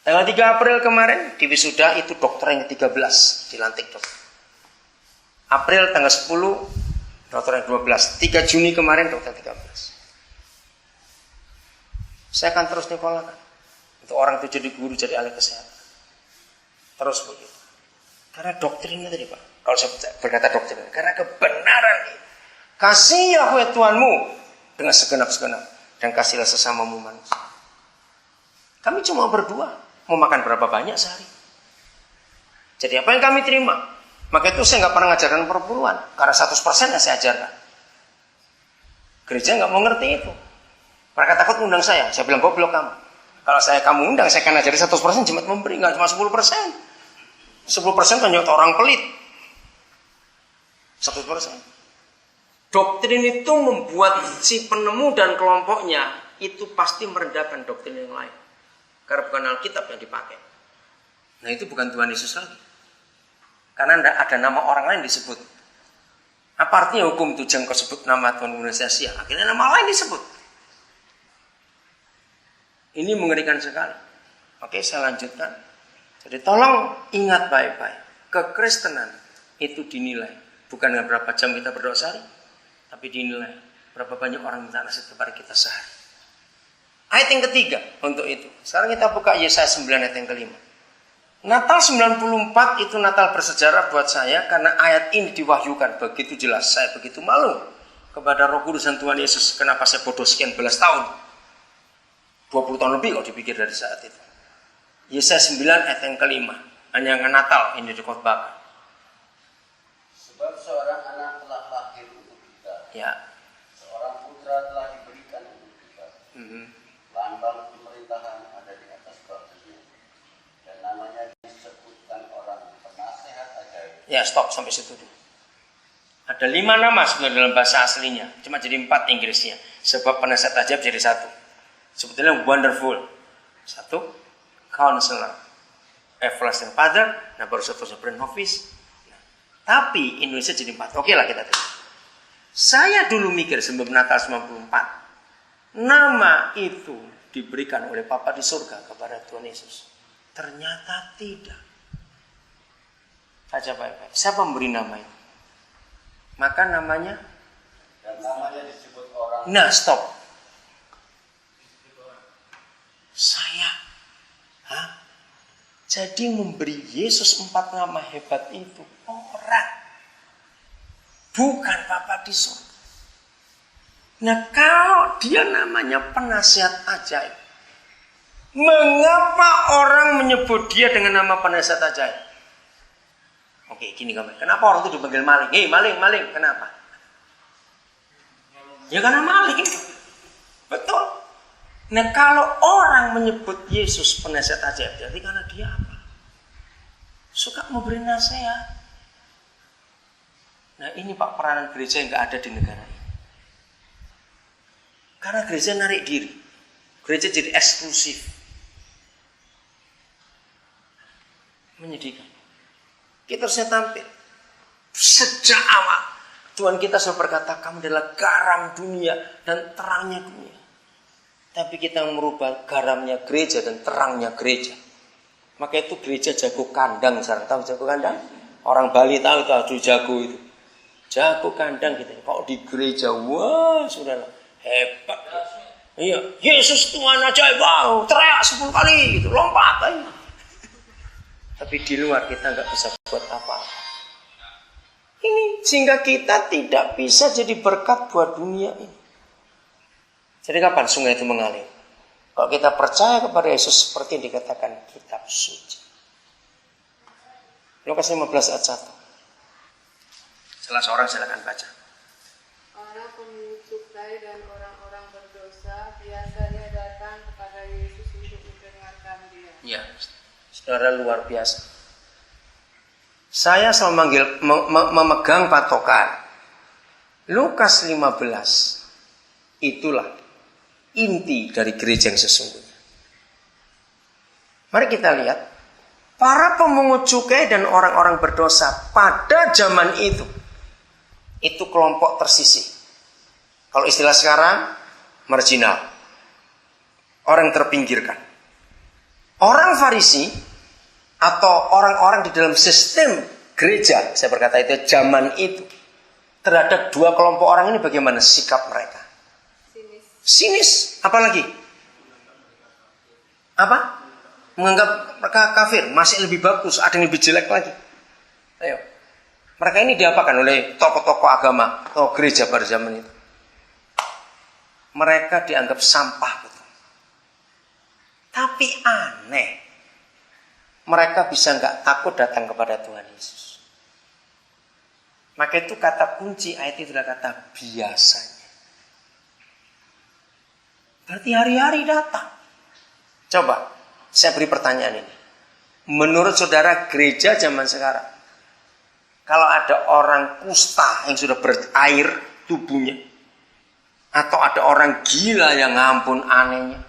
Tanggal 3 April kemarin di wisuda itu dokter yang ke-13 dilantik dokter. April tanggal 10 dokter yang 12. 3 Juni kemarin dokter 13. Saya akan terus nyekolakan untuk orang itu jadi guru, jadi ahli kesehatan. Terus begitu. Karena doktrinnya tadi Pak. Kalau saya berkata doktrin, karena kebenaran ini. Kasih Yahweh Tuhanmu dengan segenap-segenap dan kasihlah sesamamu manusia. Kami cuma berdua, mau makan berapa banyak sehari. Jadi apa yang kami terima? Maka itu saya nggak pernah ngajarkan perburuan, karena 100% yang saya ajarkan. Gereja nggak mau ngerti itu. Mereka takut undang saya bilang goblok kamu. Kalau kamu undang, saya akan ajari 100% jemaat memberi, nggak cuma 10%. 10% kan nyata orang pelit. 100%. Doktrin itu membuat si penemu dan kelompoknya itu pasti merendahkan doktrin yang lain. Karena bukan Alkitab yang dipakai. Nah itu bukan Tuhan Yesus lagi. Karena tidak ada nama orang lain disebut. Apa artinya hukum itu jangan kau sebut nama Tuhan Indonesia Sia? Akhirnya nama lain disebut. Ini mengerikan sekali. Oke, saya lanjutkan. Jadi tolong ingat baik-baik. Kekristenan itu dinilai. Bukan dengan berapa jam kita berdoa sehari. Tapi dinilai berapa banyak orang minta nasihat kepada kita sehari. Ayat yang ketiga untuk itu. Sekarang kita buka Yesaya 9 ayat yang kelima. Natal 94 itu Natal bersejarah buat saya. Karena ayat ini diwahyukan begitu jelas. Saya begitu malu kepada Roh Kudus dan Tuhan Yesus. Kenapa saya bodoh sekian belas tahun. 20 tahun lebih kalau dipikir dari saat itu. Yesaya 9 ayat yang kelima. Hanya Natal ini dikhotbahkan. Sebab seorang anak telah lahir untuk kita. Ya. Seorang putra telah diberikan untuk kita. Lambang pemerintahan ada di atas bahunya. Dan namanya disebutkan orang penasehat ajaib. Ya, stop sampai situ dulu. Ada 5 nama sebenarnya dalam bahasa aslinya. Cuma jadi 4 Inggrisnya. Sebab penasehat ajaib jadi 1. Sebetulnya wonderful. 1. Counselor. Everlasting Father. Nah baru seterusnya Prince of Peace. Tapi Indonesia jadi 4. Oke lah kita terima. Saya dulu mikir sebelum Natal 94. Nama itu diberikan oleh Bapa di surga kepada Tuhan Yesus. Ternyata tidak. Baca baik-baik. Siapa memberi nama itu? Maka namanya. Dan namanya disebut orang. Nah stop. Saya. Jadi memberi Yesus 4 nama hebat itu. Orang. Bukan Bapa di surga. Nah kalau dia namanya penasihat ajaib. Mengapa orang menyebut dia dengan nama penasihat ajaib? Oke gini kamu. Kenapa orang itu dipanggil maling? Maling. Kenapa? Ya karena maling. Betul. Nah kalau orang menyebut Yesus penasihat ajaib. Jadi karena dia apa? Suka memberi nasihat. Nah ini Pak peranan gereja yang gak ada di negara ini. Karena gereja narik diri. Gereja jadi eksklusif. Menyedihkan. Kita harusnya tampil. Sejak awal. Tuhan kita sudah berkata, kamu adalah garam dunia dan terangnya dunia. Tapi kita merubah garamnya gereja dan terangnya gereja. Maka itu gereja jago kandang. Tahu jago kandang? Orang Bali tahu jago itu. Jago kandang gitu. Kalau di gereja, wah sudahlah hebat. Iya, Yesus Tuhan ajaib, wow, teriak 10 kali gitu, lompat aja. Tapi di luar kita nggak bisa buat apa-apa. Ini sehingga kita tidak bisa jadi berkat buat dunia ini. Jadi kapan sungai itu mengalir? Kalau kita percaya kepada Yesus seperti yang dikatakan kitab suci. Lukas 15 ayat 1. Salah seorang silakan baca. Para pemungut cukai dan orang-orang berdosa biasanya datang kepada Yesus untuk mendengarkan dia. Ya, saudara luar biasa. Saya selalu memegang patokan. Lukas 15. Itulah inti dari gereja yang sesungguhnya. Mari kita lihat. Para pemungut cukai dan orang-orang berdosa pada zaman itu kelompok tersisih. Kalau istilah sekarang, marginal. Orang terpinggirkan. Orang Farisi atau orang-orang di dalam sistem gereja, saya berkata itu zaman itu, terhadap dua kelompok orang ini bagaimana sikap mereka? Sinis. Apalagi? Apa? Menganggap mereka kafir, masih lebih bagus, ada yang lebih jelek lagi. Ayo. Mereka ini diapakan oleh tokoh-tokoh agama atau gereja pada zaman itu? Mereka dianggap sampah, betul. Tapi aneh, mereka bisa nggak takut datang kepada Tuhan Yesus. Maka itu kata kunci ayat itu adalah kata biasanya. Berarti hari-hari datang. Coba, saya beri pertanyaan ini. Menurut saudara gereja zaman sekarang, kalau ada orang kusta yang sudah berair tubuhnya, atau ada orang gila yang ngampun anehnya,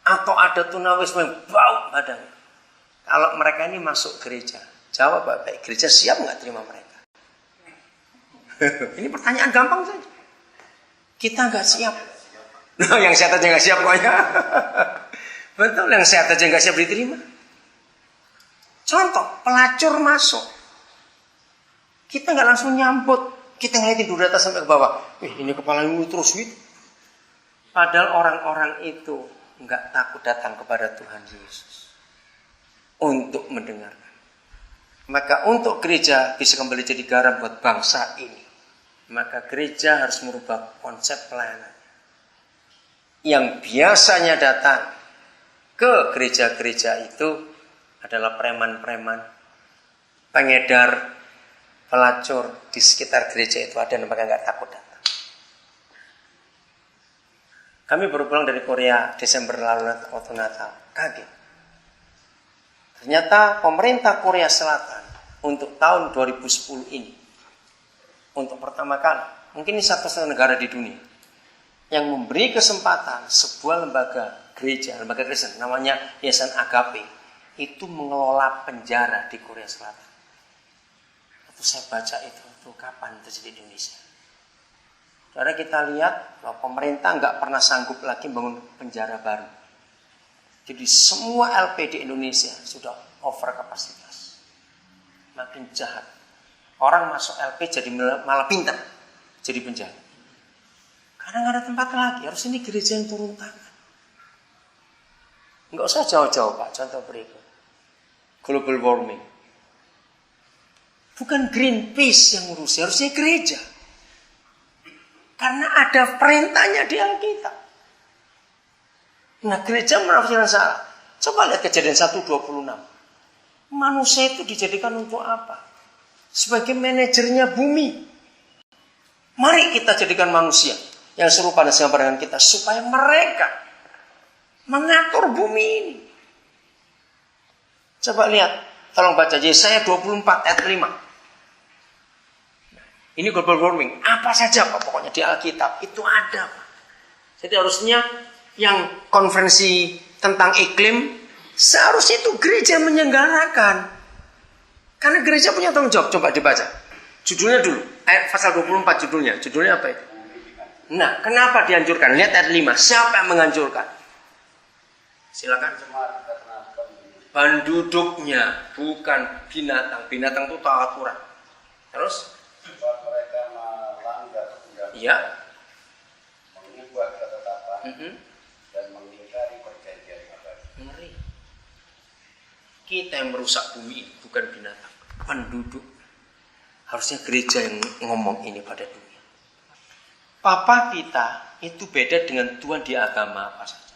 atau ada tunawisma yang bau badannya, kalau mereka ini masuk gereja, jawab baik, gereja siap nggak terima mereka? Ini pertanyaan gampang saja. Kita nggak siap. Nah, yang sehat aja nggak siap kok ya. Betul, yang sehat aja nggak siap diterima. Contoh, pelacur masuk, kita nggak langsung nyambut, kita ngeliatin dari atas sampai ke bawah. Ini kepala lu terus gitu. Padahal orang-orang itu nggak takut datang kepada Tuhan Yesus untuk mendengarkan. Maka untuk gereja bisa kembali jadi garam buat bangsa ini, maka gereja harus merubah konsep pelayanan. Yang biasanya datang ke gereja-gereja itu adalah preman-preman, pengedar, pelacur di sekitar gereja itu ada, dan mereka nggak takut datang. Kami baru pulang dari Korea Desember lalu waktu Natal, kaget. Ternyata pemerintah Korea Selatan untuk tahun 2010 ini, untuk pertama kali, mungkin ini satu-satunya negara di dunia yang memberi kesempatan sebuah lembaga gereja, lembaga Kristen, namanya Yayasan Agape, itu mengelola penjara di Korea Selatan. Itu saya baca itu kapan terjadi di Indonesia. Saudara, kita lihat bahwa pemerintah nggak pernah sanggup lagi bangun penjara baru. Jadi semua LP di Indonesia sudah over kapasitas. Makin jahat. Orang masuk LP jadi malah pintar jadi penjahat. Karena nggak ada tempat lagi. Harus ini gereja yang turun tangan. Nggak usah jauh-jauh Pak. Contoh berikut. Global warming. Bukan Greenpeace yang ngurusi, harusnya gereja. Karena ada perintahnya di Alkitab. Nah, gereja menafsirkan salah. Coba lihat Kejadian 1:26. Manusia itu dijadikan untuk apa? Sebagai manajernya bumi. Mari kita jadikan manusia yang serupa dan segambar dengan kita, supaya mereka mengatur bumi ini. Coba lihat, tolong baca Yesaya 24 ayat 5. Ini global warming. Apa saja Pak, pokoknya di Alkitab itu ada Pak. Jadi harusnya yang konferensi tentang iklim, seharusnya itu gereja menyelenggarakan. Karena gereja punya tanggung jawab. Coba dibaca. Judulnya dulu. Ayat pasal 24 judulnya. Judulnya apa itu? Nah, kenapa dianjurkan? Lihat ayat 5. Siapa yang menganjurkan? Silakan. Penduduknya, bukan binatang. Binatang itu taat aturan. Terus? Sebab mereka melanggar undang-undang, Iya. mengubah ketetapan, dan mengingkari perjanjian abadi. Ngeri. Kita yang merusak bumi ini, bukan binatang. Penduduk. Harusnya gereja yang ngomong ini pada dunia. Papa kita itu beda dengan Tuhan di agama apa saja.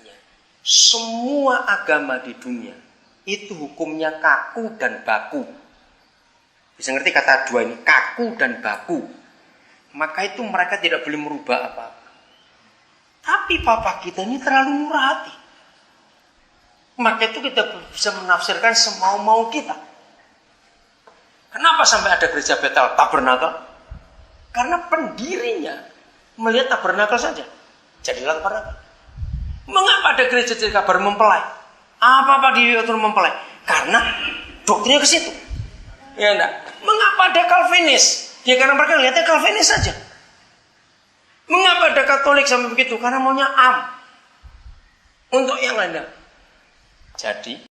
Ya. Semua agama di dunia itu hukumnya kaku dan baku. Bisa ngerti kata dua ini, kaku dan baku. Maka itu mereka tidak boleh merubah apa-apa. Tapi Papa kita ini terlalu murah hati. Maka itu kita bisa menafsirkan semau-mau kita. Kenapa sampai ada gereja Bethel Tabernakel? Karena pendirinya melihat tabernakel saja. Jadilah tabernakel. Mengapa ada gereja jadi kabar mempelai? Apa-apa diatur mempelai? Karena doktrinnya ke situ. Ya enggak? Mengapa ada Calvinis? Ya karena mereka lihatnya Calvinis saja. Mengapa ada Katolik sampai begitu? Karena maunya am. Untuk yang lainnya. Jadi